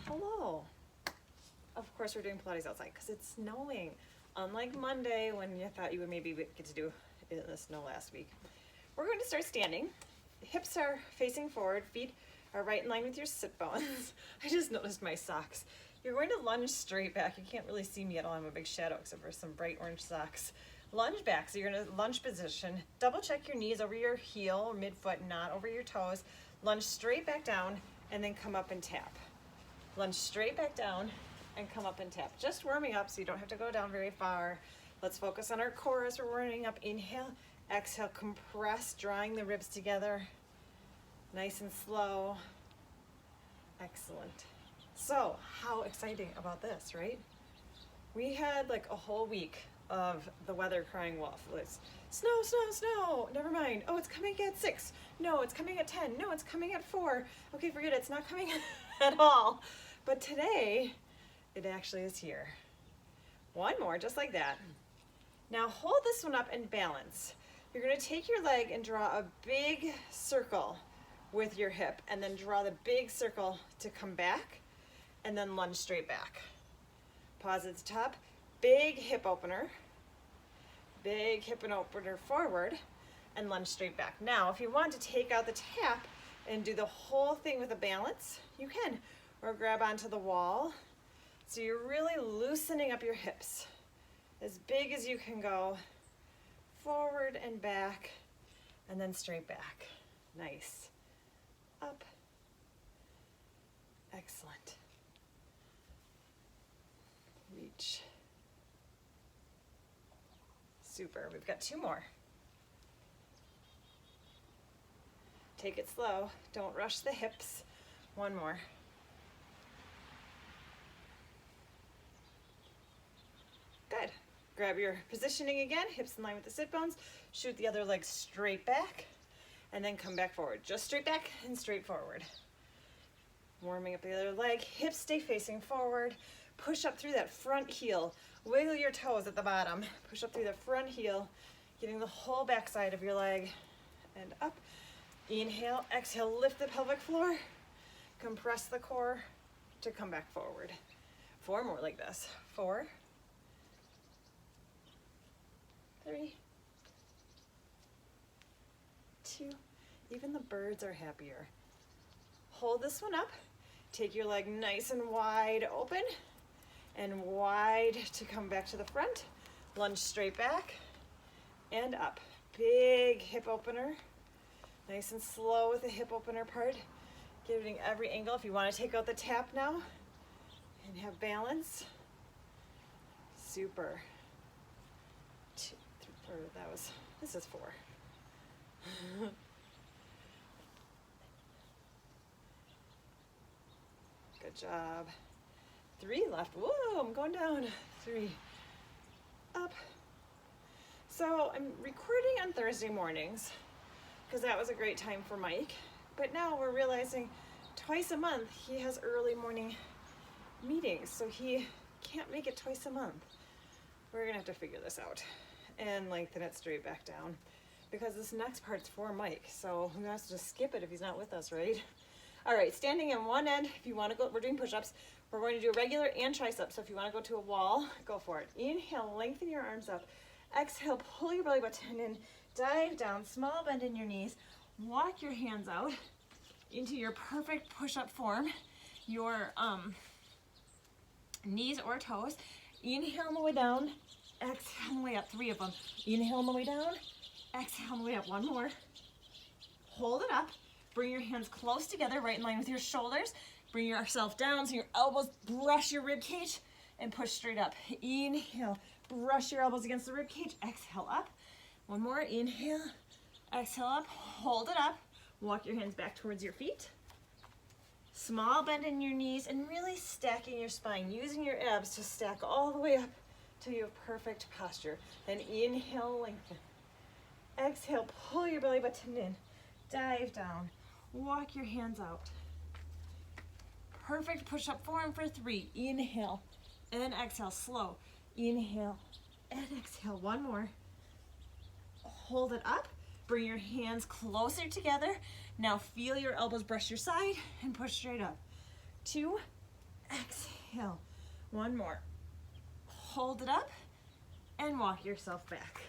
Hello. Of course we're doing Pilates outside because it's snowing. Unlike Monday when you thought you would maybe get to do it in the snow last week. We're going to start standing. Hips are facing forward, feet are right in line with your sit bones. I just noticed my socks. You're going to lunge straight back. You can't really see me at all. I'm a big shadow except for some bright orange socks. Lunge back, so you're going to lunge position. Double check your knees over your heel or midfoot, not over your toes. Lunge straight back down and then come up and tap. Lunge straight back down and come up and tap. Just warming up so you don't have to go down very far. Let's focus on our core as we're warming up. Inhale, exhale, compress, drawing the ribs together. Nice and slow. Excellent. So, how exciting about this, right? We had like a whole week of the weather crying wolf. It's snow, snow, snow. Never mind. Oh, it's coming at 6. No, it's coming at 10. No, it's coming at 4. Okay, forget it. It's not coming at all. But today, it actually is here. One more, just like that. Now hold this one up and balance. You're going to take your leg and draw a big circle with your hip, and then draw the big circle to come back, and then lunge straight back. Pause at the top. Big hip opener forward, and lunge straight back. Now, if you want to take out the tap and do the whole thing with a balance, you can, or grab onto the wall. So you're really loosening up your hips as big as you can go, forward and back, and then straight back. Nice. Up. Excellent. Reach. Super. We've got 2 more. Take it slow. Don't rush the hips. 1 more. Good. Grab your positioning again, hips in line with the sit bones. Shoot the other leg straight back, and then come back forward. Just straight back and straight forward. Warming up the other leg, hips stay facing forward. Push up through that front heel. Wiggle your toes at the bottom. Push up through the front heel, getting the whole back side of your leg. And up. Inhale, exhale, lift the pelvic floor. Compress the core to come back forward. 4 more like this. 4, 3, 2. Even the birds are happier. Hold this one up. Take your leg nice and wide open and wide to come back to the front. Lunge straight back and up. Big hip opener. Nice and slow with the hip opener part. Giving every angle. If you want to take out the tap now and have balance. Super. 2, 3, 4, this is 4. Good job. 3 left. Whoa, I'm going down. 3. Up. So I'm recording on Thursday mornings because that was a great time for Mike. But now we're realizing twice a month he has early morning meetings, so he can't make it twice a month. We're gonna have to figure this out and lengthen it straight back down because this next part's for Mike, so we have to just skip it if he's not with us, right? All right, standing in one end, if you want to go, we're doing push-ups. We're going to do regular and triceps, so if you want to go to a wall, go for it. Inhale, lengthen your arms up. Exhale, pull your belly button in, dive down, small bend in your knees. Walk your hands out into your perfect push-up form, your knees or toes. Inhale on the way down, exhale on the way up, 3 of them. Inhale on the way down, exhale on the way up, 1 more. Hold it up. Bring your hands close together, right in line with your shoulders. Bring yourself down so your elbows brush your rib cage and push straight up. Inhale, brush your elbows against the rib cage. Exhale up. 1 more. Inhale, exhale up. Hold it up. Walk your hands back towards your feet. Small bend in your knees and really stacking your spine, using your abs to stack all the way up to your perfect posture. Then inhale, lengthen. Exhale, pull your belly button in. Dive down. Walk your hands out. Perfect push-up form for 3. Inhale and exhale, slow. Inhale and exhale. 1 more. Hold it up. Bring your hands closer together. Now feel your elbows brush your side and push straight up. 2 Exhale. One more. Hold it up and walk yourself back.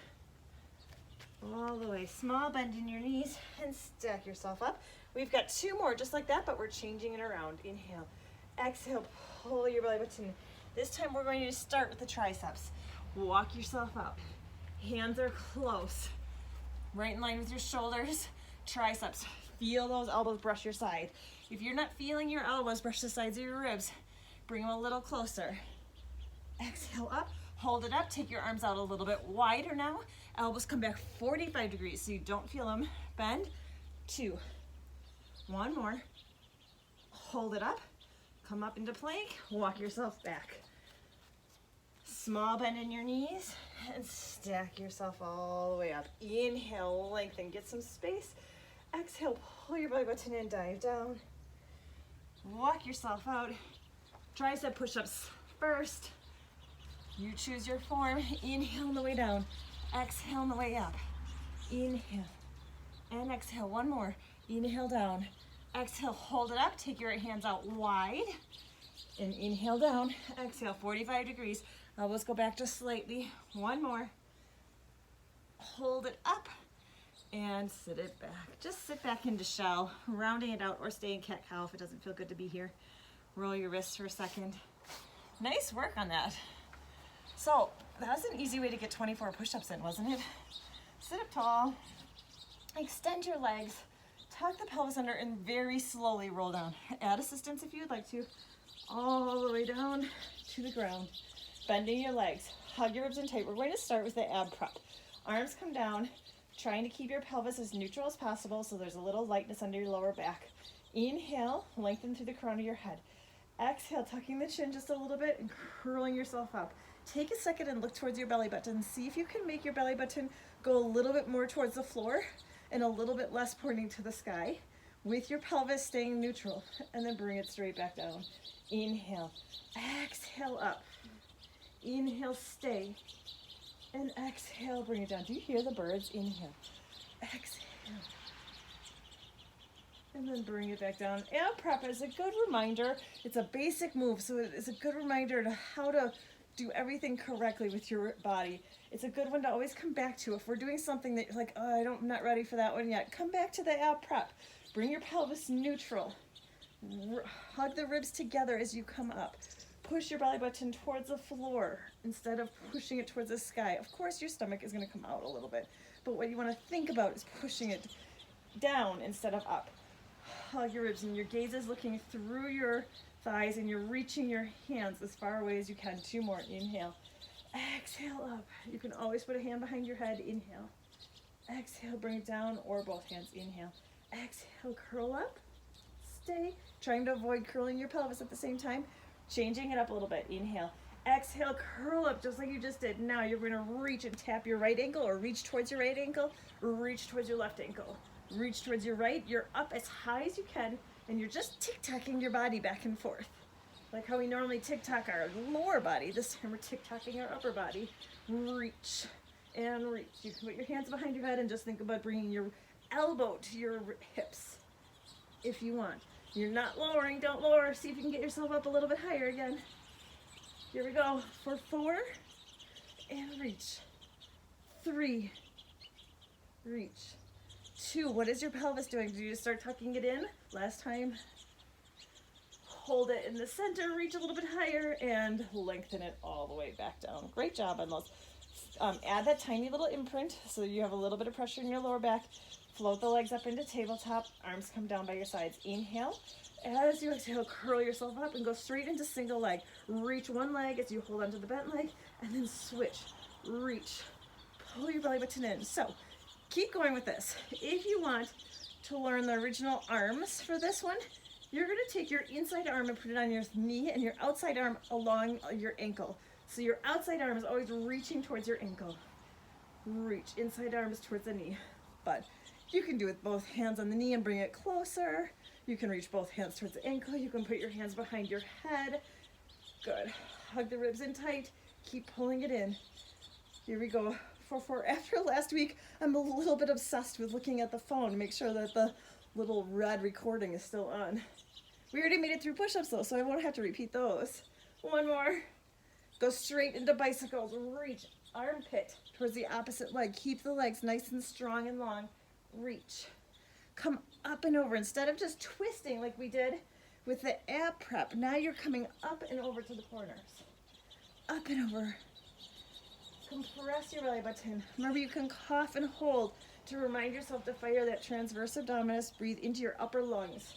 All the way. Small bend in your knees and stack yourself up. We've got 2 more just like that, but we're changing it around. Inhale. Exhale. Pull your belly button. This time we're going to start with the triceps. Walk yourself up. Hands are close. Right in line with your shoulders. Triceps. Feel those elbows brush your side. If you're not feeling your elbows brush the sides of your ribs, bring them a little closer. Exhale up. Hold it up. Take your arms out a little bit wider now. Elbows come back 45 degrees so you don't feel them. Bend. 2. 1 more. Hold it up. Come up into plank. Walk yourself back. Small bend in your knees and stack yourself all the way up. Inhale, lengthen, get some space. Exhale, pull your belly button in, dive down. Walk yourself out. Tricep push-ups first. You choose your form. Inhale on the way down. Exhale on the way up. Inhale and exhale. 1 more. Inhale down. Exhale, hold it up. Take your right hands out wide. And inhale down. Exhale, 45 degrees. Elbows go back just slightly. 1 more. Hold it up and sit it back. Just sit back into shell, rounding it out, or stay in cat-cow if it doesn't feel good to be here. Roll your wrists for a second. Nice work on that. So that was an easy way to get 24 push-ups in, wasn't it? Sit up tall, extend your legs, tuck the pelvis under, and very slowly roll down. Add assistance if you'd like to, all the way down to the ground. Bending your legs, hug your ribs in tight. We're going to start with the ab prep. Arms come down, trying to keep your pelvis as neutral as possible so there's a little lightness under your lower back. Inhale, lengthen through the crown of your head. Exhale, tucking the chin just a little bit and curling yourself up. Take a second and look towards your belly button. See if you can make your belly button go a little bit more towards the floor and a little bit less pointing to the sky with your pelvis staying neutral, and then bring it straight back down. Inhale, exhale up. Inhale, stay, and exhale, bring it down. Do you hear the birds? Inhale, exhale, and then bring it back down. Ab prep is a good reminder. It's a basic move, so it's a good reminder to how to do everything correctly with your body. It's a good one to always come back to. If we're doing something that you're like, oh, I'm not ready for that one yet, come back to the ab prep. Bring your pelvis neutral. Hug the ribs together as you come up. Push your belly button towards the floor instead of pushing it towards the sky. Of course, your stomach is going to come out a little bit, but what you want to think about is pushing it down instead of up. Hug your ribs, and your gaze is looking through your thighs, and you're reaching your hands as far away as you can. 2 more. Inhale. Exhale up. You can always put a hand behind your head. Inhale. Exhale, bring it down, or both hands. Inhale. Exhale, curl up. Stay. Trying to avoid curling your pelvis at the same time. Changing it up a little bit. Inhale. Exhale, curl up just like you just did. Now you're going to reach and tap your right ankle, or reach towards your right ankle, or reach towards your left ankle. Reach towards your right. You're up as high as you can, and you're just tick-tocking your body back and forth. Like how we normally tick-tock our lower body. This time we're tick-tocking our upper body. Reach and reach. You can put your hands behind your head and just think about bringing your elbow to your hips if you want. You're not lowering, don't lower. See if you can get yourself up a little bit higher again. Here we go for 4, and reach. 3, reach. 2, what is your pelvis doing? Did you just start tucking it in last time? Hold it in the center, reach a little bit higher, and lengthen it all the way back down. Great job on those. Add that tiny little imprint so you have a little bit of pressure in your lower back. Float the legs up into tabletop. Arms come down by your sides. Inhale. As you exhale, curl yourself up and go straight into single leg. Reach one leg as you hold onto the bent leg, and then switch. Reach. Pull your belly button in. So keep going with this. If you want to learn the original arms for this one, you're going to take your inside arm and put it on your knee, and your outside arm along your ankle. So your outside arm is always reaching towards your ankle. Reach. Inside arm is towards the knee. But you can do it with both hands on the knee and bring it closer. You can reach both hands towards the ankle. You can put your hands behind your head. Good. Hug the ribs in tight. Keep pulling it in. Here we go. For after last week, I'm a little bit obsessed with looking at the phone to make sure that the little red recording is still on. We already made it through push-ups though, so I won't have to repeat those. One more. Go straight into bicycles. Reach, armpit towards the opposite leg. Keep the legs nice and strong and long. Reach. Come up and over. Instead of just twisting like we did with the ab prep, now you're coming up and over to the corners. Up and over. Compress your belly button. Remember, you can cough and hold to remind yourself to fire that transverse abdominis. Breathe into your upper lungs.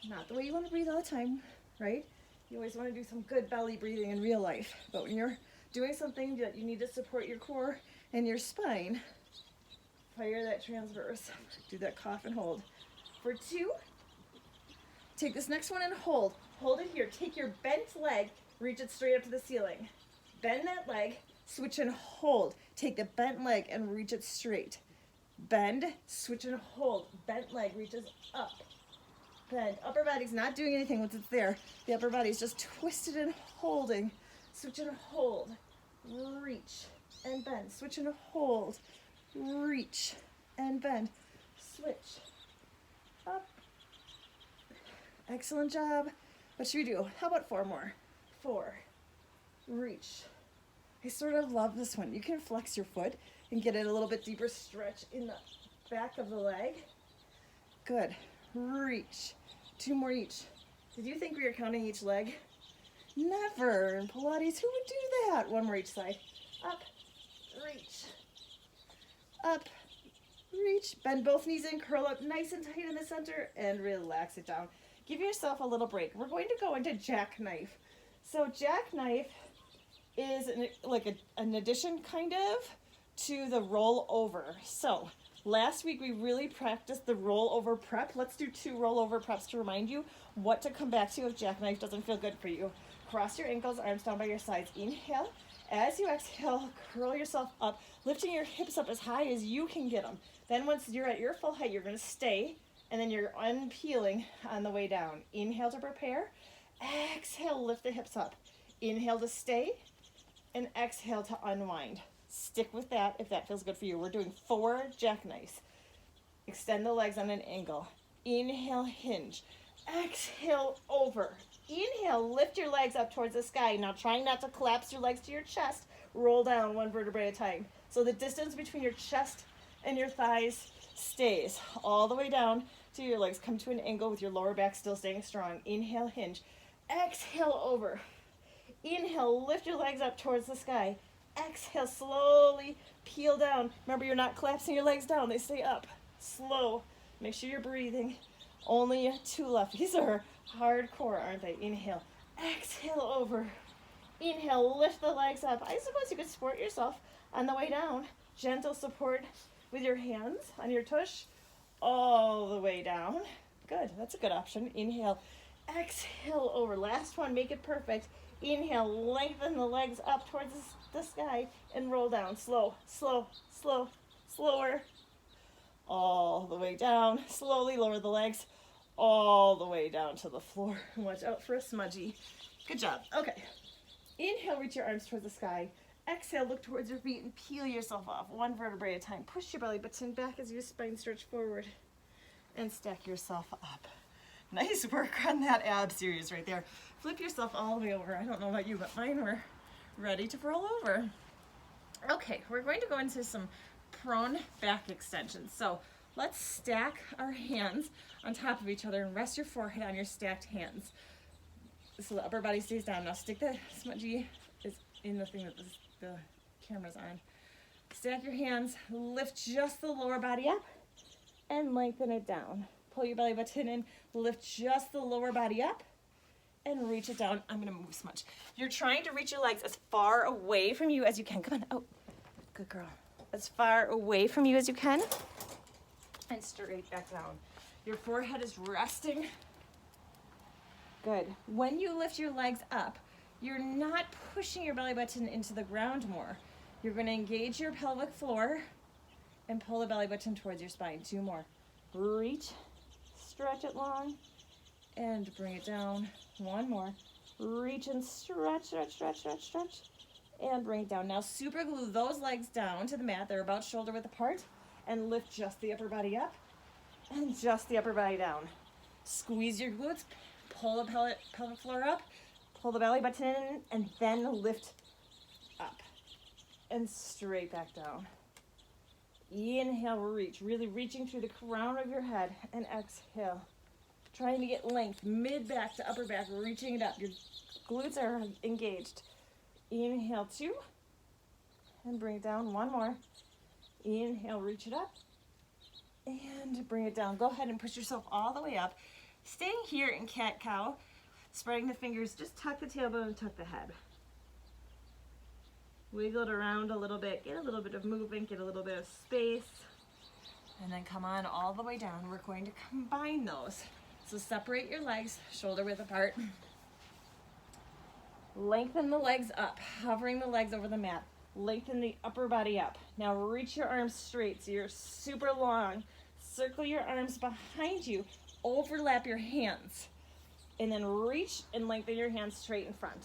Not the way you want to breathe all the time, right? You always want to do some good belly breathing in real life. But when you're doing something that you need to support your core and your spine, fire that transverse. Do that cough and hold. For 2, take this next one and hold. Hold it here. Take your bent leg, reach it straight up to the ceiling. Bend that leg, switch and hold. Take the bent leg and reach it straight. Bend, switch and hold. Bent leg reaches up. Bend. Upper body's not doing anything once it's there. The upper body's just twisted and holding. Switch and hold. Reach and bend. Switch and hold. Reach and bend. Switch. Up. Excellent job. What should we do? How about 4 more? 4. Reach. I sort of love this one. You can flex your foot and get it a little bit deeper stretch in the back of the leg. Good. Reach. 2 more each. Did you think we were counting each leg? Never. In Pilates, who would do that? 1 more each side. Up. Reach. Up. Reach. Bend both knees in. Curl up nice and tight in the center and relax it down. Give yourself a little break. We're going to go into jackknife. So jackknife is an addition kind of to the roll over. So last week we really practiced the roll over prep. Let's do 2 roll over preps to remind you what to come back to if jackknife doesn't feel good for you. Cross your ankles, arms down by your sides. Inhale. As you exhale, curl yourself up, lifting your hips up as high as you can get them. Then once you're at your full height, you're going to stay, and then you're unpeeling on the way down. Inhale to prepare. Exhale, lift the hips up. Inhale to stay, and exhale to unwind. Stick with that if that feels good for you. We're doing 4 jackknives. Extend the legs on an angle. Inhale, hinge. Exhale, over. Inhale, lift your legs up towards the sky. Now trying not to collapse your legs to your chest. Roll down 1 vertebrae at a time. So the distance between your chest and your thighs stays all the way down to your legs. Come to an angle with your lower back still staying strong. Inhale, hinge. Exhale, over. Inhale, lift your legs up towards the sky. Exhale, slowly peel down. Remember, you're not collapsing your legs down. They stay up. Slow. Make sure you're breathing. Only 2 left. These are hardcore, aren't they? Inhale. Exhale, over. Inhale, lift the legs up. I suppose you could support yourself on the way down. Gentle support with your hands on your tush all the way down. Good. That's a good option. Inhale. Exhale, over. Last one. Make it perfect. Inhale, lengthen the legs up towards the sky and roll down. Slow, slow, slow, slower. All the way down. Slowly lower the legs all the way down to the floor. Watch out for a smudgy. Good job. Okay. Inhale, reach your arms towards the sky. Exhale, look towards your feet and peel yourself off 1 vertebrae at a time. Push your belly button back as your spine stretch forward and stack yourself up. Nice work on that ab series right there. Flip yourself all the way over. I don't know about you, but mine were ready to roll over. Okay, we're going to go into some prone back extensions. So let's stack our hands on top of each other and rest your forehead on your stacked hands. So the upper body stays down. Now stick the smudgy is in the thing that the camera's on. Stack your hands, lift just the lower body up and lengthen it down. Pull your belly button in, lift just the lower body up and reach it down. I'm gonna move smudge. You're trying to reach your legs as far away from you as you can. Come on, oh, good girl. As far away from you as you can and straight back down. Your forehead is resting. Good. When you lift your legs up, you're not pushing your belly button into the ground more. You're gonna engage your pelvic floor and pull the belly button towards your spine. 2 more. Reach, stretch it long, and bring it down. 1 more. Reach and stretch, stretch, stretch, stretch, stretch, and bring it down. Now super glue those legs down to the mat. They're about shoulder width apart, and lift just the upper body up and just the upper body down. Squeeze your glutes, pull the pelvic floor up, pull the belly button in, and then lift up and straight back down. Inhale, reach, really reaching through the crown of your head, and exhale. Trying to get length, mid back to upper back, reaching it up. Your glutes are engaged. Inhale, 2, and bring it down. 1 more. Inhale, reach it up, and bring it down. Go ahead and push yourself all the way up. Staying here in cat-cow, spreading the fingers, just tuck the tailbone and tuck the head. Wiggle it around a little bit, get a little bit of movement, get a little bit of space, and then come on all the way down. We're going to combine those. So separate your legs, shoulder width apart. Lengthen the legs up, hovering the legs over the mat. Lengthen the upper body up. Now reach your arms straight so you're super long. Circle your arms behind you. Overlap your hands. And then reach and lengthen your hands straight in front.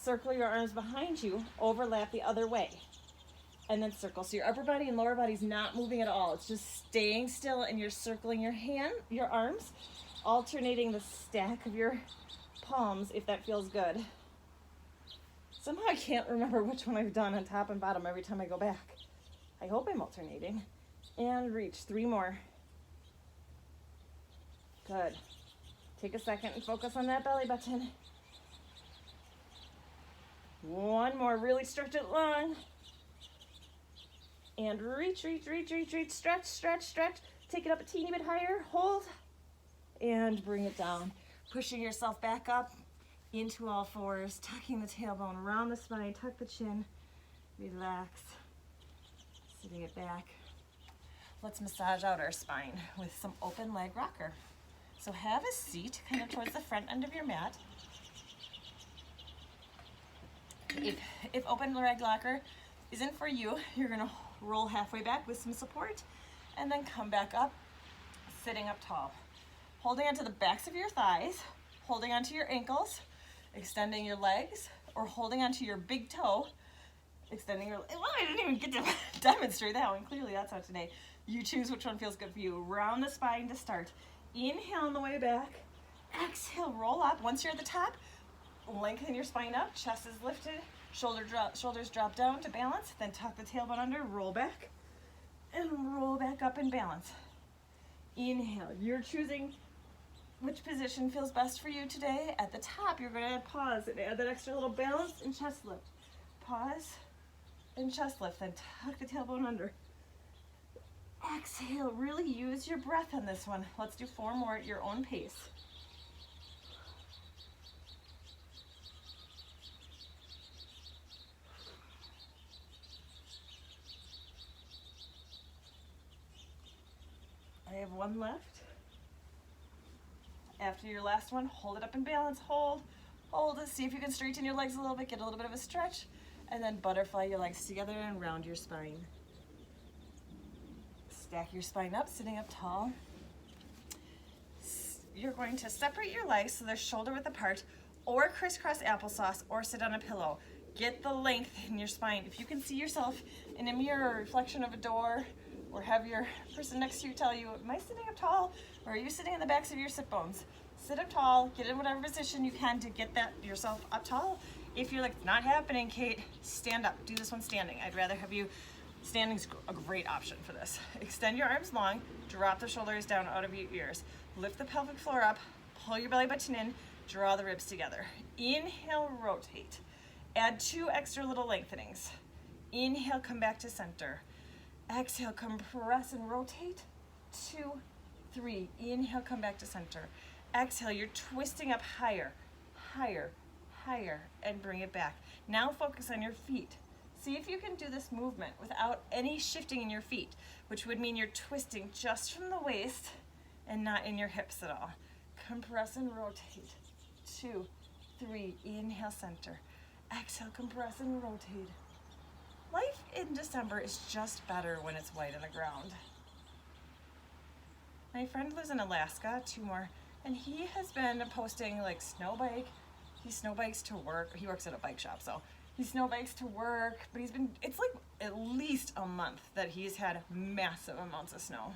Circle your arms behind you. Overlap the other way. And then circle. So your upper body and lower body's not moving at all. It's just staying still, and you're circling your arms, alternating the stack of your palms if that feels good. Somehow I can't remember which one I've done on top and bottom every time I go back. I hope I'm alternating. And reach. 3 more. Good. Take a second and focus on that belly button. 1 more. Really stretch it long. And reach, reach, reach, reach, reach. Stretch, stretch, stretch. Take it up a teeny bit higher. Hold. And bring it down. Pushing yourself back up into all fours. Tucking the tailbone around the spine. Tuck the chin. Relax. Sitting it back. Let's massage out our spine with some open leg rocker. So have a seat kind of towards the front end of your mat. If open leg rocker isn't for you, you're gonna roll halfway back with some support and then come back up, sitting up tall. Holding onto the backs of your thighs, holding onto your ankles, extending your legs, or holding onto your big toe, extending your, well, I didn't even get to demonstrate that one. Clearly that's not today. You choose which one feels good for you. Round the spine to start. Inhale on the way back. Exhale, roll up. Once you're at the top, lengthen your spine up. Chest is lifted. Shoulders drop down to balance. Then tuck the tailbone under, roll back, and roll back up and balance. Inhale. You're choosing which position feels best for you today. At the top, you're going to add pause and add that extra little balance and chest lift. Pause and chest lift. Then tuck the tailbone under. Exhale, really use your breath on this one. Let's do 4 more at your own pace. I have 1 left. After your last one, hold it up in balance, hold it, see if you can straighten your legs a little bit, get a little bit of a stretch, and then butterfly your legs together and round your spine. Stack your spine up, sitting up tall. You're going to separate your legs so they're shoulder width apart, or crisscross applesauce, or sit on a pillow. Get the length in your spine. If you can see yourself in a mirror or reflection of a door, or have your person next to you tell you, am I sitting up tall, or are you sitting in the backs of your sit bones? Sit up tall, get in whatever position you can to get that yourself up tall. If you're like, it's not happening, Kate, stand up. Do this one standing. I'd rather have you. Standing's a great option for this. Extend your arms long, drop the shoulders down out of your ears. Lift the pelvic floor up, pull your belly button in, draw the ribs together. Inhale, rotate. Add 2 extra little lengthenings. Inhale, come back to center. Exhale, compress and rotate. 2, 3. Inhale, come back to center. Exhale, you're twisting up higher, higher, higher, and bring it back. Now focus on your feet. See if you can do this movement without any shifting in your feet, which would mean you're twisting just from the waist and not in your hips at all. Compress and rotate. 2, 3. Inhale, center. Exhale, compress and rotate. Life in December is just better when it's white on the ground. My friend lives in Alaska, 2 more, and he has been posting like snow bike. He snow bikes to work. He works at a bike shop, so he snow bikes to work, but it's like at least a month that he's had massive amounts of snow.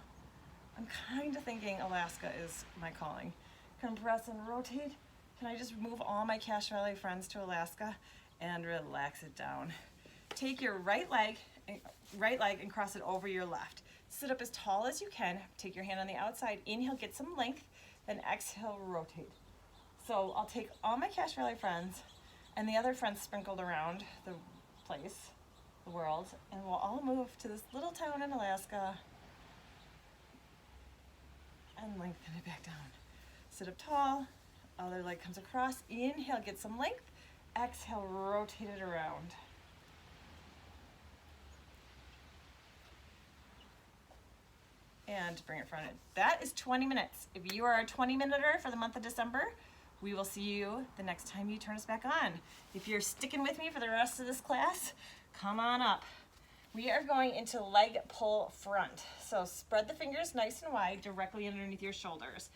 I'm kind of thinking Alaska is my calling. Compress and rotate. Can I just move all my Cache Valley friends to Alaska and relax it down? Take your right leg and cross it over your left. Sit up as tall as you can. Take your hand on the outside. Inhale, get some length. Then exhale, rotate. So I'll take all my Cache Valley friends and the other friends sprinkled around the place, the world, and we'll all move to this little town in Alaska and lengthen it back down. Sit up tall, other leg comes across. Inhale, get some length. Exhale, rotate it around. And bring it front. That is 20 minutes. If you are a 20-minuter for the month of December, we will see you the next time you turn us back on. If you're sticking with me for the rest of this class, come on up. We are going into leg pull front. So spread the fingers nice and wide directly underneath your shoulders.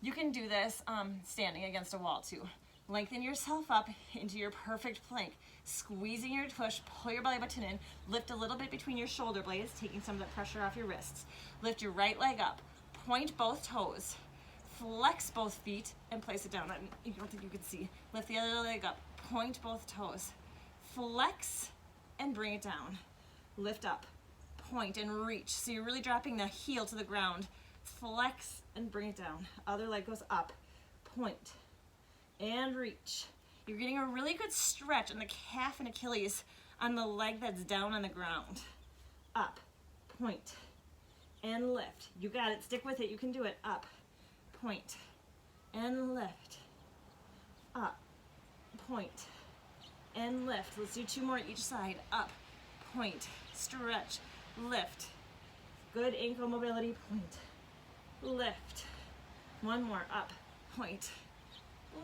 You can do this standing against a wall too. Lengthen yourself up into your perfect plank. Squeezing your tush, pull your belly button in, lift a little bit between your shoulder blades, taking some of the pressure off your wrists. Lift your right leg up, point both toes, flex both feet, and place it down. I don't think you can see. Lift the other leg up, point both toes, flex, and bring it down. Lift up, point, and reach. So you're really dropping the heel to the ground. Flex, and bring it down. Other leg goes up, point, and reach. You're getting a really good stretch in the calf and Achilles on the leg that's down on the ground. Up, point, and lift. You got it, stick with it, you can do it. Up, point, and lift. Up, point, and lift. Let's do 2 more each side. Up, point, stretch, lift. Good ankle mobility, point, lift. 1 more, up, point,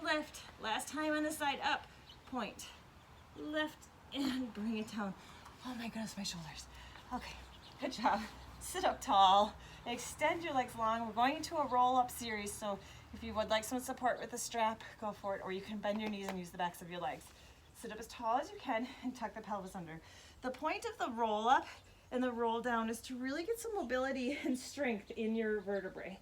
lift. Last time on this side, up, point, lift, and bring it down. Oh my goodness, my shoulders. Okay, good job. Sit up tall, extend your legs long. We're going into a roll-up series, so if you would like some support with the strap, go for it, or you can bend your knees and use the backs of your legs. Sit up as tall as you can and tuck the pelvis under. The point of the roll-up and the roll-down is to really get some mobility and strength in your vertebrae.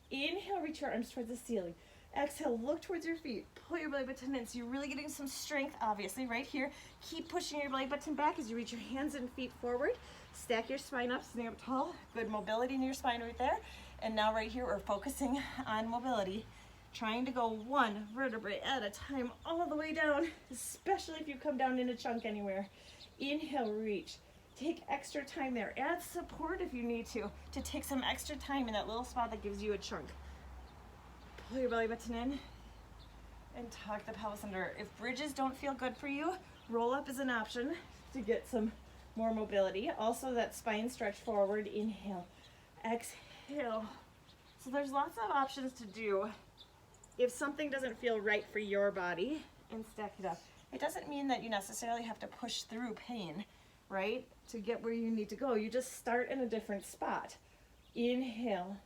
Inhale, reach your arms towards the ceiling. Exhale, look towards your feet. Pull your belly button in. So you're really getting some strength, obviously, right here. Keep pushing your belly button back as you reach your hands and feet forward. Stack your spine up, sitting up tall. Good mobility in your spine right there. And now right here, we're focusing on mobility, trying to go 1 vertebrae at a time all the way down, especially if you come down in a chunk anywhere. Inhale, reach. Take extra time there. Add support if you need to take some extra time in that little spot that gives you a chunk. Pull your belly button in and tuck the pelvis under. If bridges don't feel good for you, roll up is an option to get some more mobility. Also that spine stretch forward. Inhale, exhale. So there's lots of options to do if something doesn't feel right for your body, and stack it up. It doesn't mean that you necessarily have to push through pain, right, to get where you need to go. You just start in a different spot. Inhale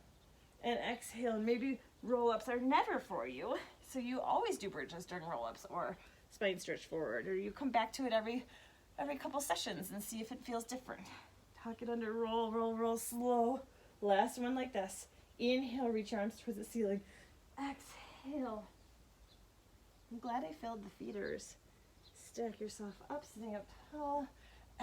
and exhale, and maybe roll-ups are never for you, so you always do bridges during roll-ups or spine stretch forward, or you come back to it every couple sessions and see if it feels different. Tuck it under, roll, roll, roll, slow. Last one like this. Inhale, reach your arms towards the ceiling. Exhale. I'm glad I filled the feeders. Stack yourself up, sitting up tall.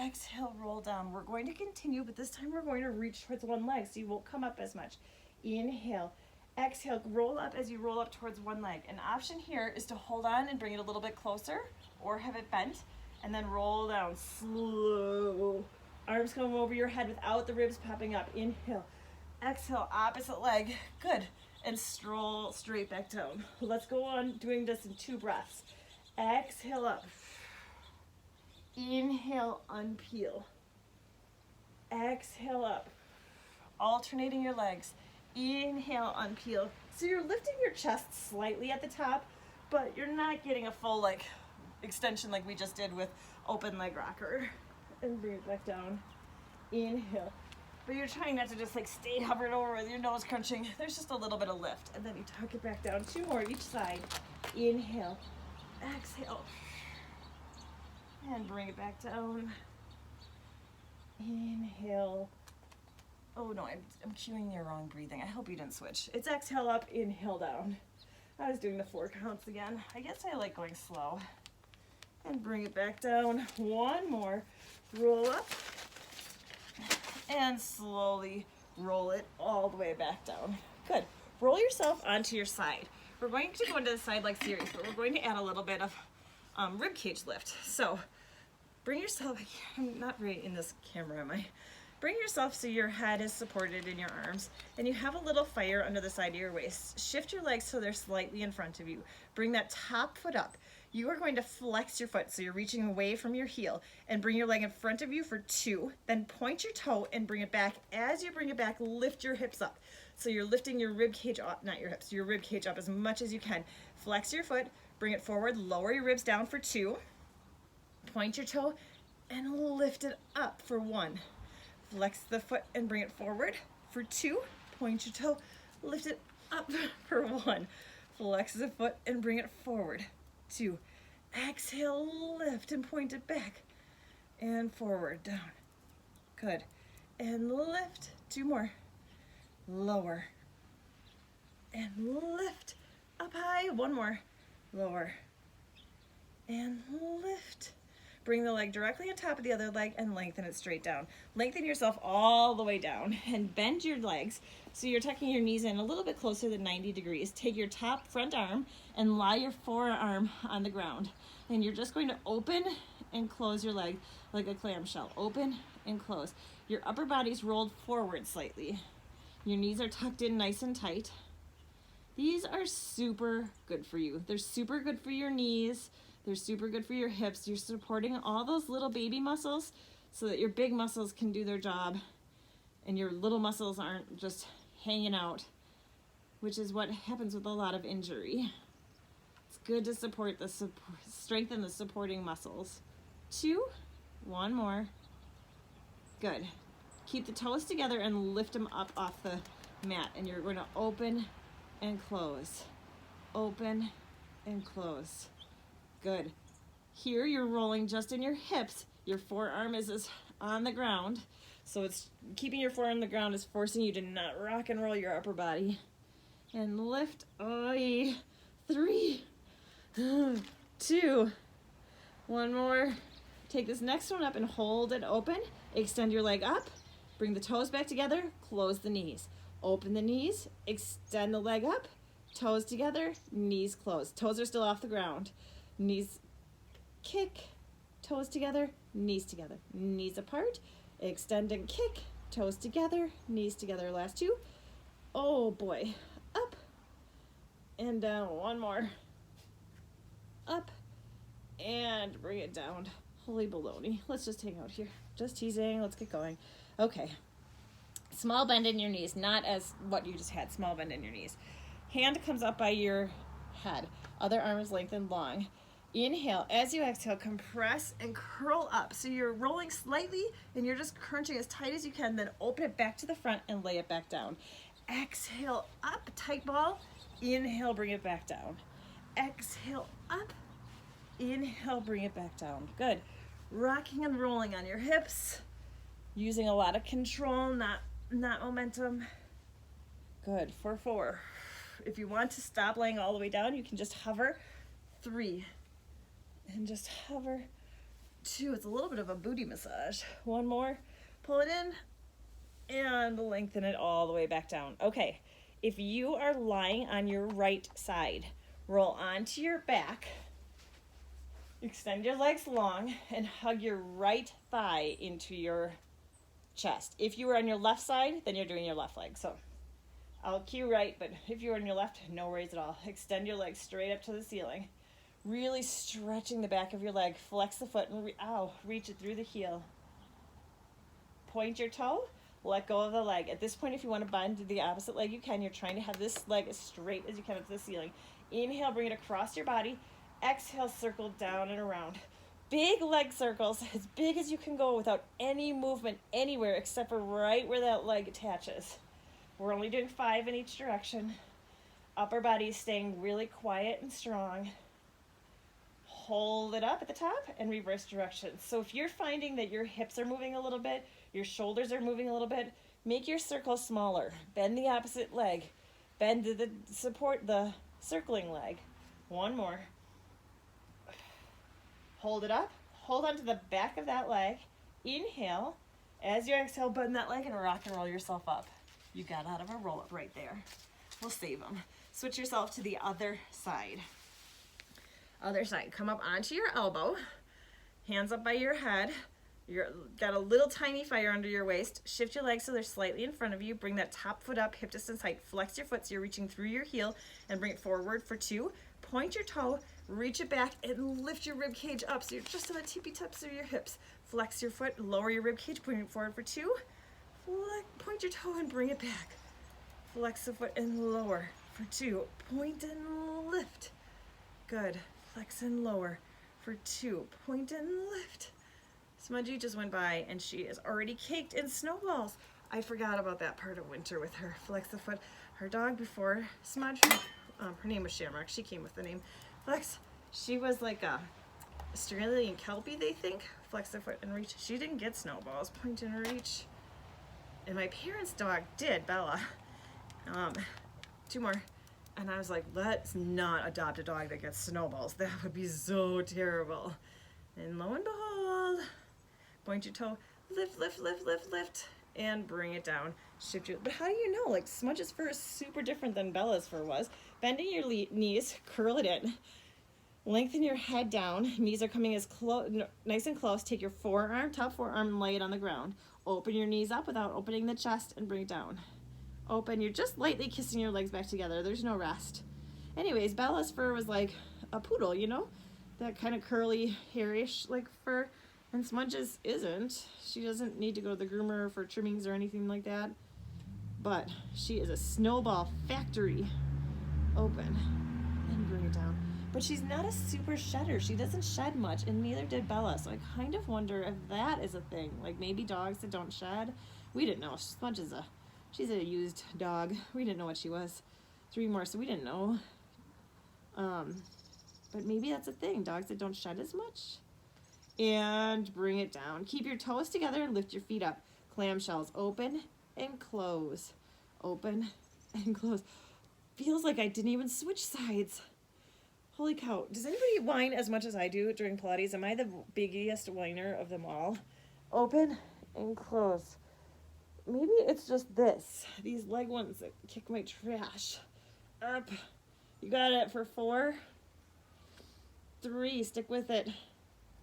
Exhale, roll down. We're going to continue, but this time we're going to reach towards one leg, so you won't come up as much. Inhale. Exhale, roll up as you roll up towards one leg. An option here is to hold on and bring it a little bit closer, or have it bent, and then roll down slow. Arms come over your head without the ribs popping up. Inhale. Exhale, opposite leg. Good. And stroll straight back down. Let's go on doing this in 2 breaths. Exhale up. Inhale, unpeel. Exhale up. Alternating your legs. Inhale, unpeel. So you're lifting your chest slightly at the top, but you're not getting a full extension like we just did with open leg rocker. And bring it back down. Inhale. But you're trying not to just stay hovered over with your nose crunching. There's just a little bit of lift. And then you tuck it back down. 2 more each side. Inhale. Exhale. And bring it back down. Inhale. Oh no, I'm cueing your wrong breathing. I hope you didn't switch. It's exhale up, inhale down. I was doing the 4 counts again. I guess I like going slow. And bring it back down. One more. Roll up. And slowly roll it all the way back down. Good. Roll yourself onto your side. We're going to go into the side leg series, but we're going to add a little bit of rib cage lift. So bring yourself, I'm not right in this camera, am I? Bring yourself so your head is supported in your arms and you have a little fire under the side of your waist. Shift your legs so they're slightly in front of you. Bring that top foot up. You are going to flex your foot so you're reaching away from your heel and bring your leg in front of you for 2. Then point your toe and bring it back. As you bring it back, lift your hips up. So you're lifting your rib cage up, not your hips, your rib cage up as much as you can. Flex your foot, bring it forward, lower your ribs down for 2. Point your toe and lift it up for 1. Flex the foot and bring it forward for 2. Point your toe, lift it up for 1. Flex the foot and bring it forward. 2. Exhale, lift and point it back. And forward, down. Good. And lift. 2 more. Lower. And lift. Up high. 1 more. Lower. And lift. Bring the leg directly on top of the other leg and lengthen it straight down. Lengthen yourself all the way down and bend your legs so you're tucking your knees in a little bit closer than 90 degrees. Take your top front arm and lie your forearm on the ground. And you're just going to open and close your leg like a clamshell. Open and close. Your upper body's rolled forward slightly. Your knees are tucked in nice and tight. These are super good for you. They're super good for your knees. They're super good for your hips. You're supporting all those little baby muscles so that your big muscles can do their job and your little muscles aren't just hanging out, which is what happens with a lot of injury. It's good to strengthen the supporting muscles. 2, 1 more. Good. Keep the toes together and lift them up off the mat, and you're going to open and close. Open and close. Good. Here you're rolling just in your hips. Your forearm is on the ground. So it's keeping your forearm on the ground is forcing you to not rock and roll your upper body. And lift. 3, 2, 1 more. Take this next one up and hold it open. Extend your leg up. Bring the toes back together. Close the knees. Open the knees. Extend the leg up. Toes together. Knees closed. Toes are still off the ground. Knees kick, toes together, knees together, knees apart, extend and kick, toes together, knees together. Last 2. Oh boy, up and down. 1 more. Up and bring it down. Holy baloney. Let's just hang out here. Just teasing. Let's get going. Okay. Small bend in your knees, not as what you just had. Small bend in your knees. Hand comes up by your head. Other arm is lengthened long. Inhale. As you exhale, compress and curl up. So you're rolling slightly and you're just crunching as tight as you can. Then open it back to the front and lay it back down. Exhale up, tight ball. Inhale, bring it back down. Exhale up. Inhale, bring it back down. Good. Rocking and rolling on your hips. Using a lot of control, not momentum. Good. For 4. If you want to stop laying all the way down, you can just hover. 3. And just hover. 2. It's a little bit of a booty massage. 1 more. Pull it in and lengthen it all the way back down. Okay. If you are lying on your right side, roll onto your back. Extend your legs long and hug your right thigh into your chest. If you were on your left side, then you're doing your left leg. So I'll cue right, but if you're on your left, no worries at all. Extend your legs straight up to the ceiling. Really stretching the back of your leg. Flex the foot and reach it through the heel. Point your toe. Let go of the leg. At this point, if you want to bend to the opposite leg, you can. You're trying to have this leg as straight as you can up to the ceiling. Inhale, bring it across your body. Exhale, circle down and around. Big leg circles, as big as you can go without any movement anywhere except for right where that leg attaches. We're only doing 5 in each direction. Upper body is staying really quiet and strong. Hold it up at the top and reverse direction. So if you're finding that your hips are moving a little bit, your shoulders are moving a little bit, make your circle smaller. Bend the opposite leg. Bend the support, the circling leg. One more. Hold it up. Hold onto the back of that leg. Inhale. As you exhale, bend that leg and rock and roll yourself up. You got out of a roll up right there. We'll save them. Switch yourself to the other side. Other side. Come up onto your elbow. Hands up by your head. You're got a little tiny fire under your waist. Shift your legs so they're slightly in front of you. Bring that top foot up, hip distance height. Flex your foot so you're reaching through your heel and bring it forward for 2. Point your toe, reach it back, and lift your rib cage up so you're just on the tippy tops of your hips. Flex your foot, lower your rib cage, bring it forward for 2. Point your toe and bring it back. Flex the foot and lower for 2. Point and lift. Good. Flex and lower for 2. Point and lift. Smudgy just went by and she is already caked in snowballs. I forgot about that part of winter with her. Flex the foot. Her dog before Smudge, her name was Shamrock. She came with the name Flex. She was like a Australian Kelpie, they think. Flex the foot and reach. She didn't get snowballs. Point and reach. And my parents' dog did, Bella. 2 more. And I was like, let's not adopt a dog that gets snowballs. That would be so terrible. And lo and behold, point your toe, lift, lift, lift, lift, lift, and bring it down. Shift your, but how do you know? Like Smudge's fur is super different than Bella's fur was. Bending your knees, curl it in. Lengthen your head down. Knees are coming as close, nice and close. Take your forearm, top forearm, and lay it on the ground. Open your knees up without opening the chest and bring it down. Open. You're just lightly kissing your legs back together. There's no rest. Anyways, Bella's fur was like a poodle, you know? That kind of curly, hairish like fur. And Smudge's isn't. She doesn't need to go to the groomer for trimmings or anything like that. But she is a snowball factory. Open. And bring it down. But she's not a super shedder. She doesn't shed much, and neither did Bella. So I kind of wonder if that is a thing. Like maybe dogs that don't shed. We didn't know. Smudge is she's a used dog. We didn't know what she was. 3 more, so we didn't know. But maybe that's a thing. Dogs that don't shed as much. And bring it down. Keep your toes together and lift your feet up. Clamshells open and close. Open and close. Feels like I didn't even switch sides. Holy cow. Does anybody whine as much as I do during Pilates? Am I the biggest whiner of them all? Open and close. Maybe it's just this. These leg ones that kick my trash. Up. You got it for 4. 3. Stick with it.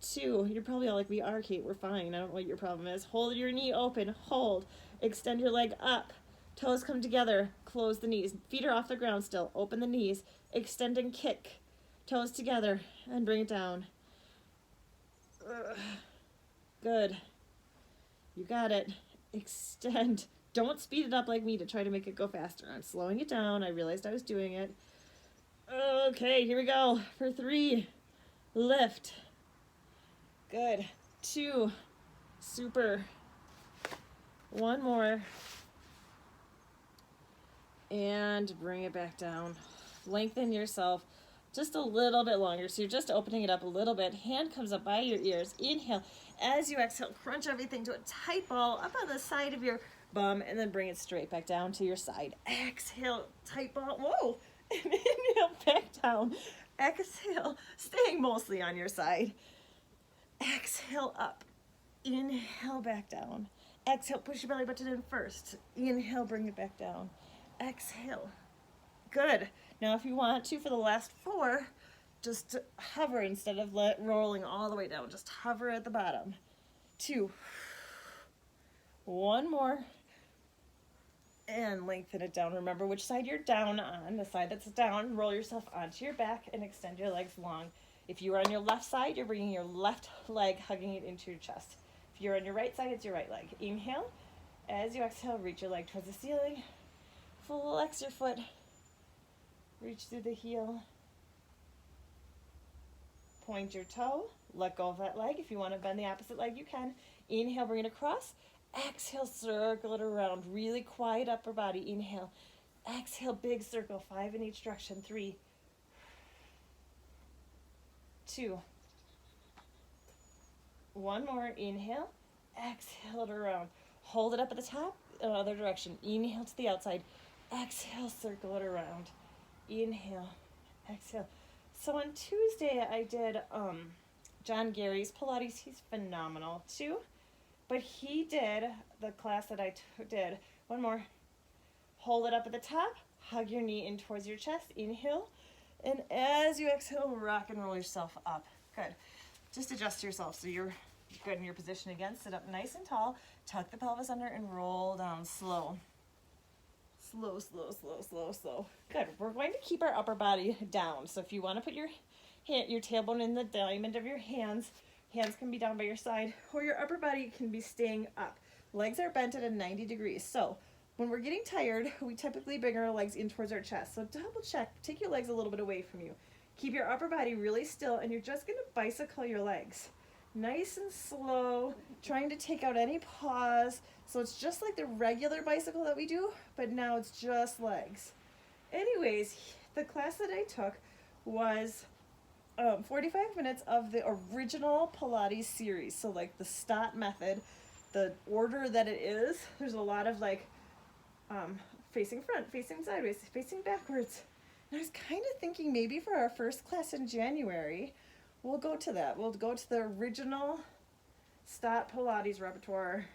2. You're probably all like, we are, Kate. We're fine. I don't know what your problem is. Hold your knee open. Hold. Extend your leg up. Toes come together. Close the knees. Feet are off the ground still. Open the knees. Extend and kick. Toes together. And bring it down. Good. You got it. Extend. Don't speed it up like me to try to make it go faster. I'm slowing it down. I realized I was doing it. Okay, here we go. For 3. Lift. Good. 2. Super. 1 more. And bring it back down. Lengthen yourself just a little bit longer. So you're just opening it up a little bit. Hand comes up by your ears. Inhale. As you exhale, crunch everything to a tight ball up on the side of your bum, and then bring it straight back down to your side. Exhale, tight ball. Whoa. And inhale, back down. Exhale, staying mostly on your side. Exhale up. Inhale, back down. Exhale, push your belly button in first. Inhale, bring it back down. Exhale. Good. Now if you want to, for the last 4, just hover instead of rolling all the way down. Just hover at the bottom. 2. 1 more. And lengthen it down. Remember which side you're down on. The side that's down, roll yourself onto your back and extend your legs long. If you are on your left side, you're bringing your left leg, hugging it into your chest. If you're on your right side, it's your right leg. Inhale. As you exhale, reach your leg towards the ceiling. Flex your foot. Reach through the heel. Point your toe. Let go of that leg. If you want to bend the opposite leg, you can. Inhale, bring it across. Exhale, circle it around. Really quiet upper body. Inhale. Exhale, big circle. 5 in each direction. 3. 2. 1 more. Inhale. Exhale it around. Hold it up at the top. Other direction. Inhale to the outside. Exhale, circle it around. Inhale. exhale. So on Tuesday I did John Gary's Pilates. He's phenomenal too. But he did the class that I did. One more. Hold it up at the top. Hug your knee in towards your chest. Inhale. And as you exhale, rock and roll yourself up. Good. Just adjust yourself so you're good in your position again. Sit up nice and tall. Tuck the pelvis under and roll down slow. Slow, slow, slow, slow, slow. Good. We're going to keep our upper body down. So if you want to put your tailbone in the diamond of your hands can be down by your side, or your upper body can be staying up. Legs are bent at a 90 degrees. So when we're getting tired, we typically bring our legs in towards our chest. So double check. Take your legs a little bit away from you. Keep your upper body really still, and you're just going to bicycle your legs. Nice and slow, trying to take out any pause. So it's just like the regular bicycle that we do, but now it's just legs. Anyways, the class that I took was 45 minutes of the original Pilates series. So like the Stott method, the order that it is, there's a lot of like facing front, facing sideways, facing backwards. And I was kind of thinking maybe for our first class in January, we'll go to that. We'll go to the original Stott Pilates repertoire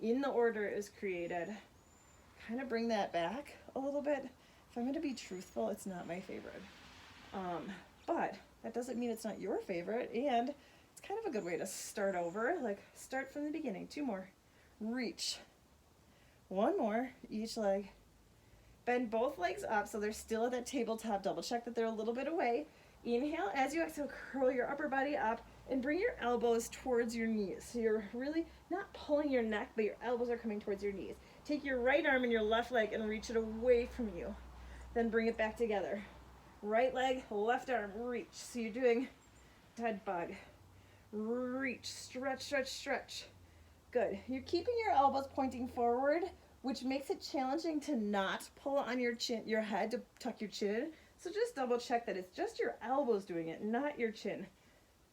in the order it was created. Kind of bring that back a little bit. If I'm going to be truthful, it's not my favorite. But that doesn't mean it's not your favorite, and it's kind of a good way to start over. Like, start from the beginning. 2 more. Reach. 1 more, each leg. Bend both legs up so they're still at that tabletop. Double check that they're a little bit away. Inhale. As you exhale, curl your upper body up and bring your elbows towards your knees. So you're really not pulling your neck, but your elbows are coming towards your knees. Take your right arm and your left leg and reach it away from you. Then bring it back together. Right leg, left arm, reach. So you're doing dead bug. Reach, stretch, stretch, stretch. Good. You're keeping your elbows pointing forward, which makes it challenging to not pull on your chin, your head to tuck your chin. So just double check that it's just your elbows doing it, not your chin.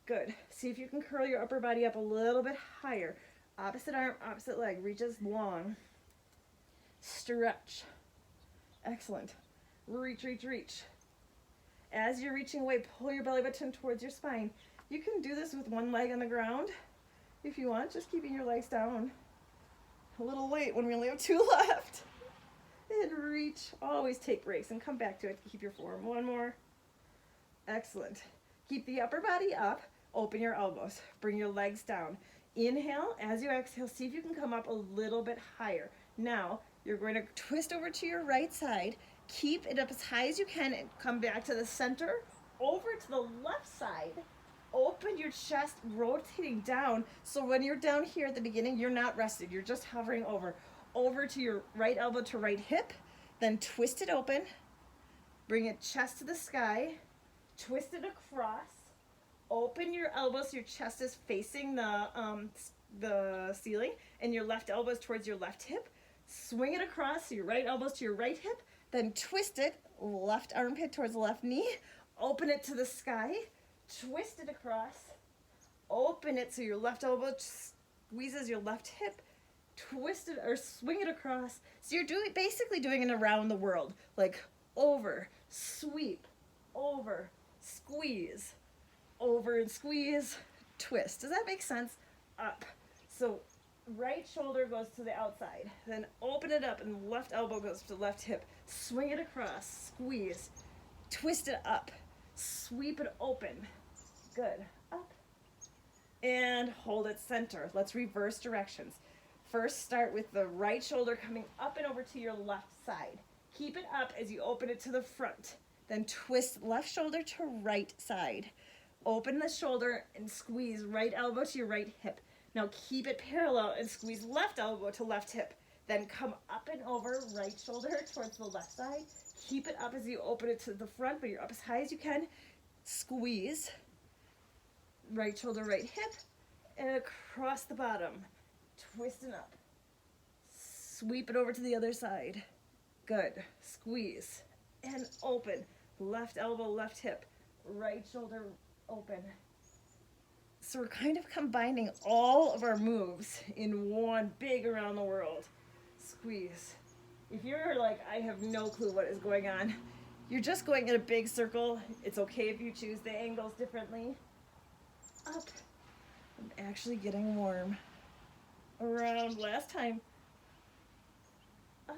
Good. See if you can curl your upper body up a little bit higher. Opposite arm, opposite leg, reaches long. Stretch. Excellent. Reach, reach, reach. As you're reaching away, pull your belly button towards your spine. You can do this with 1 leg on the ground if you want, just keeping your legs down. A little late when we only have 2 left. And reach. Always take breaks and come back to it to keep your form. 1 more. Excellent. Keep the upper body up. Open your elbows. Bring your legs down. Inhale. As you exhale, see if you can come up a little bit higher. Now, you're going to twist over to your right side. Keep it up as high as you can and come back to the center. Over to the left side. Open your chest, rotating down. So when you're down here at the beginning, you're not rested. You're just hovering over. Over to your right elbow to right hip. Then twist it open. Bring it chest to the sky. Twist it across. Open your elbows so your chest is facing the ceiling. And your left elbow is towards your left hip. Swing it across, so your right elbows to your right hip. Then twist it, left armpit towards the left knee. Open it to the sky. Twist it across. Open it so your left elbow squeezes your left hip. Twist it or swing it across. So you're basically doing it around the world. Like over, sweep, over, squeeze, over and squeeze, twist. Does that make sense? Up. So right shoulder goes to the outside. Then open it up and left elbow goes to left hip. Swing it across, squeeze, twist it up, sweep it open. Good. Up. And hold it center. Let's reverse directions. First, start with the right shoulder coming up and over to your left side. Keep it up as you open it to the front. Then twist left shoulder to right side. Open the shoulder and squeeze right elbow to your right hip. Now keep it parallel and squeeze left elbow to left hip. Then come up and over, right shoulder towards the left side. Keep it up as you open it to the front, but you're up as high as you can. Squeeze, right shoulder, right hip, and across the bottom. Twist it up. Sweep it over to the other side. Good. Squeeze and open. Left elbow, left hip, right shoulder open. So we're kind of combining all of our moves in one big around the world. Squeeze. If you're like, I have no clue what is going on, You're just going in a big circle. It's okay if you choose the angles differently. Up. I'm actually getting warm. Around last time. Up.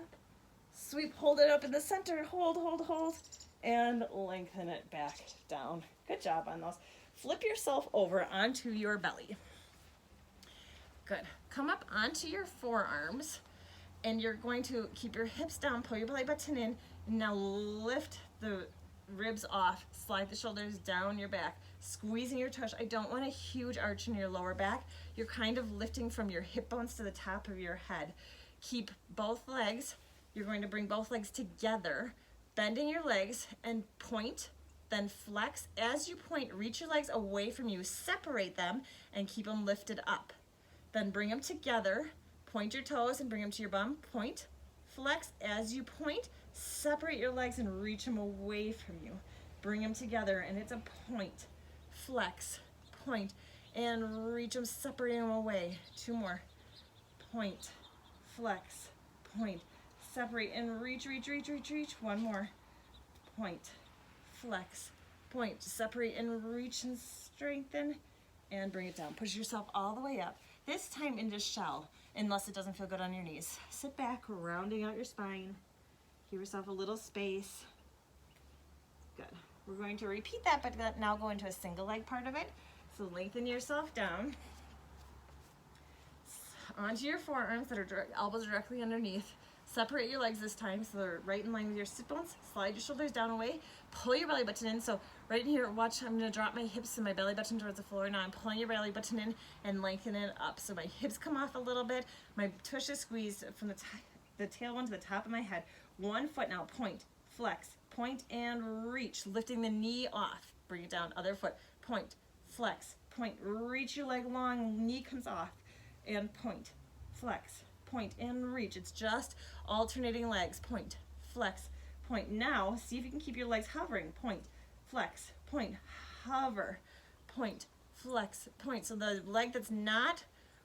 Sweep, hold it up in the center. Hold, hold, hold. And lengthen it back down. Good job on those. Flip yourself over onto your belly. Good. Come up onto your forearms, and you're going to keep your hips down, pull your belly button in, and now lift the ribs off, slide the shoulders down your back, squeezing your tush. I don't want a huge arch in your lower back. You're kind of lifting from your hip bones to the top of your head. Keep both legs. You're going to bring both legs together, bending your legs and point, then flex. As you point, reach your legs away from you, separate them, and keep them lifted up. Then bring them together, point your toes and bring them to your bum, point, flex. As you point, separate your legs and reach them away from you. Bring them together, and it's a point, flex, point, and reach them, separating them away. Two more, point, flex, point, separate, and reach, reach, reach, reach, reach. One more, point, flex, point, separate, and reach and strengthen, and bring it down. Push yourself all the way up. This time into shell, unless it doesn't feel good on your knees. Sit back, rounding out your spine. Give yourself a little space. Good. We're going to repeat that, but now go into a single leg part of it. So lengthen yourself down. Onto your forearms that are elbows directly underneath. Separate your legs this time so they're right in line with your sit bones. Slide your shoulders down away. Pull your belly button in. So right in here, watch, I'm going to drop my hips and my belly button towards the floor. Now I'm pulling your belly button in and lengthening it up. So my hips come off a little bit. My tush is squeezed from the tailbone to the top of my head. 1 foot now, point, flex, point, and reach. Lifting the knee off. Bring it down. Other foot, point, flex, point. Reach your leg long, knee comes off. And point, flex, point, and reach. It's just alternating legs. Point, flex, point. Now, see if you can keep your legs hovering. Point, flex, point, hover, point, flex, point. So the leg that's not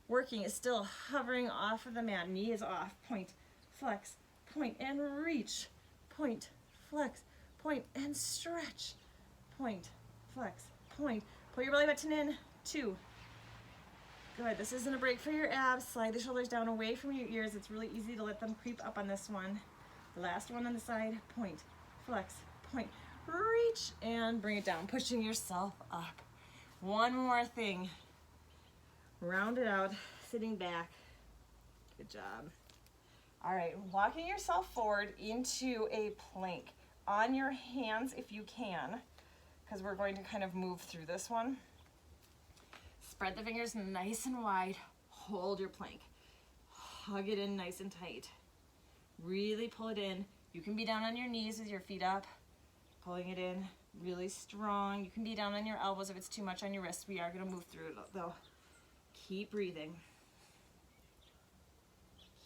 working is still hovering off of the mat. Knee is off. Point, flex, point, and reach. Point, flex, point, and stretch. Point, flex, point. Pull your belly button in. 2. Good. This isn't a break for your abs. Slide the shoulders down away from your ears. It's really easy to let them creep up on this one. Last one on the side. Point, flex, point, reach, and bring it down. Pushing yourself up. One more thing. Round it out, sitting back. Good job. All right, walking yourself forward into a plank. On your hands if you can, because we're going to kind of move through this one. Spread the fingers nice and wide. Hold your plank. Hug it in nice and tight. Really pull it in. You can be down on your knees with your feet up. Pulling it in really strong. You can be down on your elbows if it's too much on your wrists. We are going to move through it though. Keep breathing.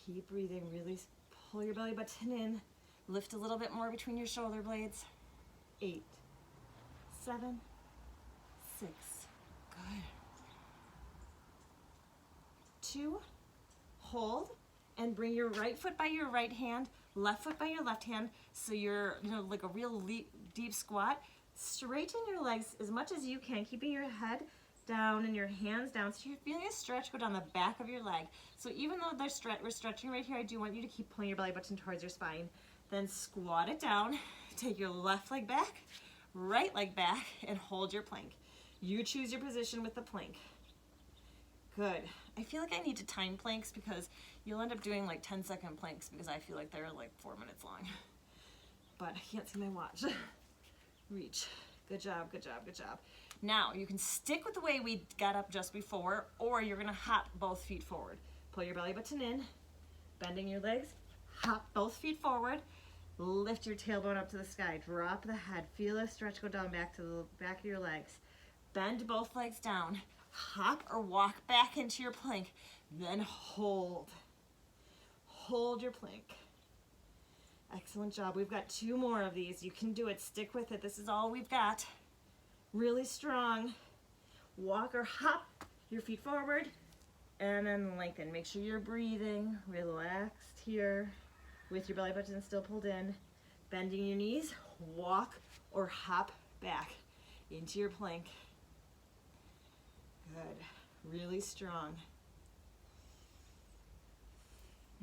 Keep breathing. Really pull your belly button in. Lift a little bit more between your shoulder blades. 8, 7, 6. Good. 2, hold, and bring your right foot by your right hand, left foot by your left hand, so you're, like a real deep squat. Straighten your legs as much as you can, keeping your head down and your hands down, so you're feeling a stretch go down the back of your leg. So even though we're stretching right here, I do want you to keep pulling your belly button towards your spine. Then squat it down, take your left leg back, right leg back, and hold your plank. You choose your position with the plank. Good. I feel like I need to time planks because you'll end up doing like 10-second planks because I feel like they're like 4 minutes long. But I can't see my watch. Reach. Good job, good job, good job. Now, you can stick with the way we got up just before, or you're going to hop both feet forward. Pull your belly button in, bending your legs, hop both feet forward, lift your tailbone up to the sky, drop the head, feel a stretch go down back to the back of your legs. Bend both legs down. Hop or walk back into your plank, then hold. Hold your plank. Excellent job. We've got 2 more of these. You can do it. Stick with it. This is all we've got. Really strong. Walk or hop your feet forward and then lengthen. Make sure you're breathing, relaxed here with your belly button still pulled in. Bending your knees, walk or hop back into your plank. Good, really strong.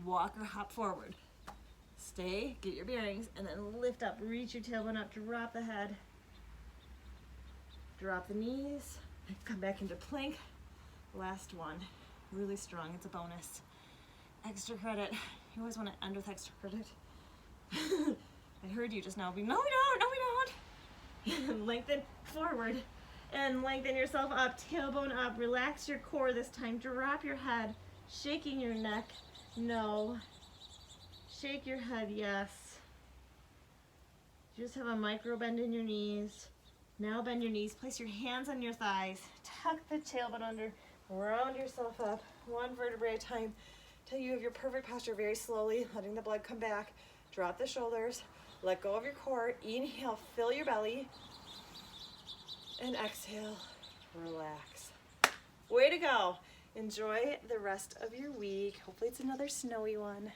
Walk or hop forward. Stay, get your bearings, and then lift up, reach your tailbone up, drop the head. Drop the knees, come back into plank. Last one, really strong, it's a bonus. Extra credit, you always want to end with extra credit. I heard you just now be, no we don't. Lengthen forward and lengthen yourself up, tailbone up, relax your core this time, drop your head, shaking your neck, no. Shake your head, yes. Just have a micro bend in your knees. Now bend your knees, place your hands on your thighs, tuck the tailbone under, round yourself up, one vertebrae at a time, till you have your perfect posture very slowly, letting the blood come back. Drop the shoulders, let go of your core, inhale, fill your belly, and exhale, relax. Way to go. Enjoy the rest of your week. Hopefully it's another snowy one.